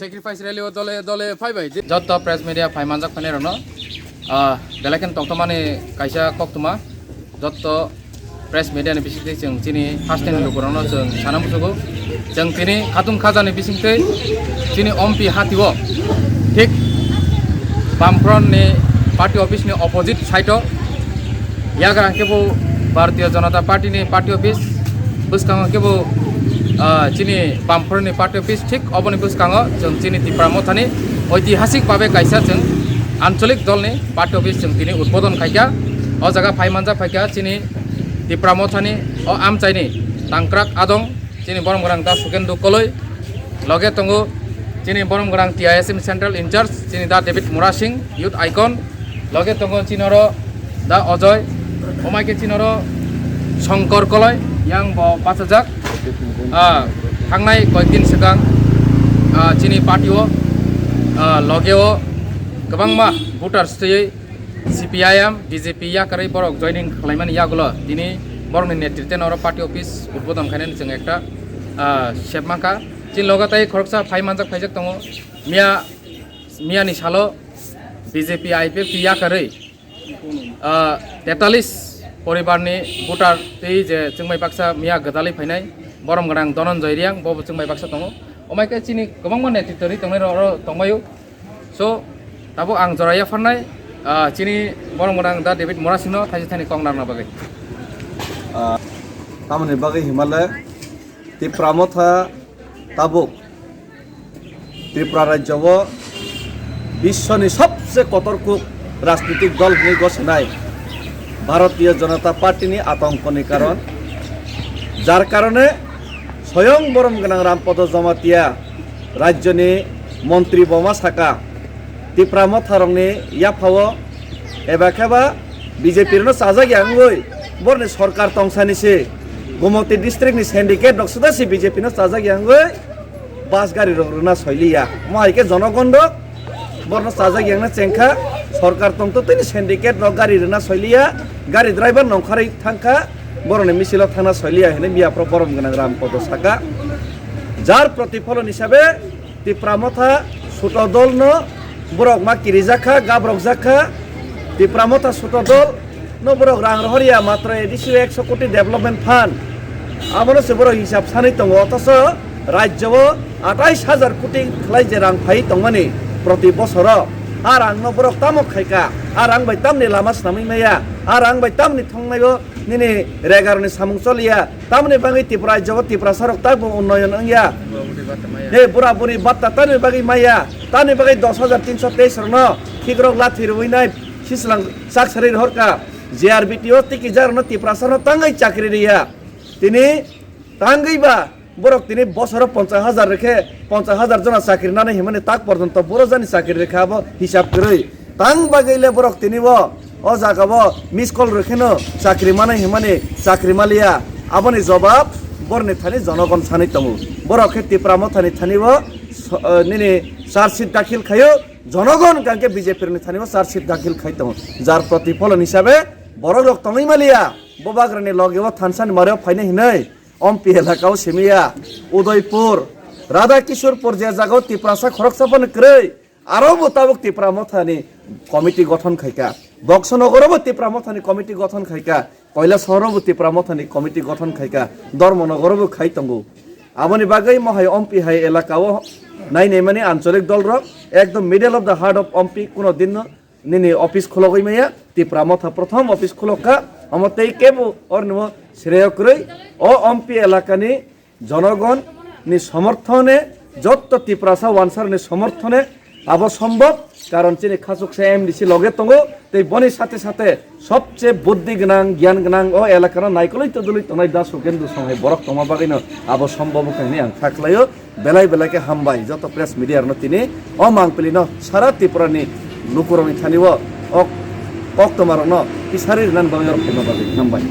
Sacrifice rally dole five by jot press media five manjak phane rono dalaken tongtomani kaisa koktuma jot press media ni bisingte jeng chini first time lukurano jeng sanam busugo jeng tini khatung khaja ni bisingte chini ompi hatiwo thik bamfront ni party office ni opposite side yagrang kebo Bharatiya Janata Party ni party office buskang kebo chini bamfront ni party office thik oboni buskang jeng chini Tipramotani ঐতিহাসিক ভাবে কাইসা জeng আঞ্চলিক দল ni party office jeng tini udbodon khaika o jaga phai manja phaika chini Tipramotani o amchaini tangkrak adong chini boromgrang da Sukendu Koloi loge tongo chini boromgrang TISM Central in charge chini da David Murasing youth icon loge tongo chinoro da Ojoy omaike chinoro Shankar Koloi yang bo pasajak thangnai koikdin sigang chini party o logeo gobangma voters tei CPIM BJP ya karai borok joining khlaimani yagulo dini borokni netrite noro party office udbodon khainen jeng ekta shepmaka chin logatai khoroksa phai manjak phaijak tongo miya ni salo BJP IPF ya karai 43 poribarni voter tei je jengmai baksa miya gadali phainai boromgrang Dhananjay Riang bo jengmai baksa tongo omaike chini gobangma netrite tongnai ro tongmayu so tabo ang joraya pharnai chini boromgrang da David Murasing no thaisi thani kongnar bagai tamani bagai Himalaya Tipramotha tabuk Tripura রাজ্যও বিশ্বনি সবচেয়ে কতর্কুক রাজনৈতিক দল হয়ে গছনাই ভারতীয় জনতা party নি আতঙ্কনি কারণ যার কারণে স্বয়ং বরমগাং রামপদ জমাতিয়া রাজ্যনি মন্ত্রী বমা সাকা Tipramotha rongni yaphao ebakhaba BJP no sajagi angoi borni sarkar tongsani se Gumoti district ni syndicate rok sudasi BJP no sajagi angoi bus gari rok runa soiliya maike jonogondo borno sajagi angna chengkha sarkar tongto tini syndicate rok gari runa soiliya gari driver nongkhari thangkha boroni misilo thana soiliya hene biya pro boromganang rampodo saka jar protifolon hisabe Tipramotha suto dol no borok ma kirijaka gabrok jakha Tipramotha suto dol no borok rang rohriya matra edisi 100 কোটি development fund abono se borok hisab sanai tongo otoso rajyo 28000 কোটি khlai je rang phai tongmani proti bochoro arang no borok tamok khaika arang bai tamni lama snamai maya arang bai tamni thongnayo nini regarni samung choliya tamni bangi Tripura rajyo Tripura sarok tabo unnoyon angya he bura buri batta tani bagi maya tani bagai 10323 rno khikrok lathi ruinai sislang saksari horka JRBTO tiki jarno Tripura sarno tangai chakri riya tini tangai ba borok tini bosoro 50000 rekhe 50000 jona chakri nane himani tak porjonto boro jani chakri rekha abo hisab koroi tang bagaile borok tini bo o jagabo miss call rekheno chakri mane himani chakri malia aboni jawab borni thani jonogon sani tongo borok khe Tipramotha ni thani bo nini chargesheet দাখিল খাইও জনগণ কাকে বিজেপির নিথানিও chargesheet দাখিল খাইতো যার প্রতিফলন হিসাবে বড় লোক তমাই মালিয়া বোবাগ্রানি লগেও থানসান মারেও ফাইনে হিनै অম্পি এলাকাও সেমিয়া উদয়পুর রাধা কিশোরপুর যে জায়গাও Tipramotha খরকসাপন করে আরো মোতাবক Tipramotha কমিটি গঠন খাইকা বক্সনগরও Tipramotha কমিটি গঠন খাইকা কৈলাসহরও Tipramotha কমিটি গঠন খাইকা ধর্মনগরও খাইতঙ্গু আমনি বাগাই মহাই অম্পি হাই এলাকাও নাই নেই মানে আঞ্চলিক দল রক একদম middle of the heart of Ampi কোনো দিন নিনি অফিস খোলগই মাইয়া Tipramotha প্রথম অফিস খোলকা আমতেই কেবো অর নম শ্রেয় কই ও অম্পি এলাকানি জনগণ নি সমর্থনে যত ত্রিপুরাসা ওয়ানসার নি সমর্থনে আবো সম্ভব কারণ চিনি খাসুক সে এমডিসি লগে তঙ্গ তাই বনির সাথে সাথে সবচেয়ে বুদ্ধি গনাং জ্ঞান গনাং ও এলাকার নাইকলই তো দুলি তনাই দাস সুকেন্দু সঙ্গে বরক তমা বাগাইনো আবো সম্ভব কাহিনী আং থাকলাইও বেলাই বেলাকে হামবাই যত প্রেস মিডিয়ার ন তিনি অমাংপিলি ন সারা ত্রিপুরানি লুকুরনি থানিও অক তোমার ন ইসারির নান বাংলার ফেমা বাগাই হামবাই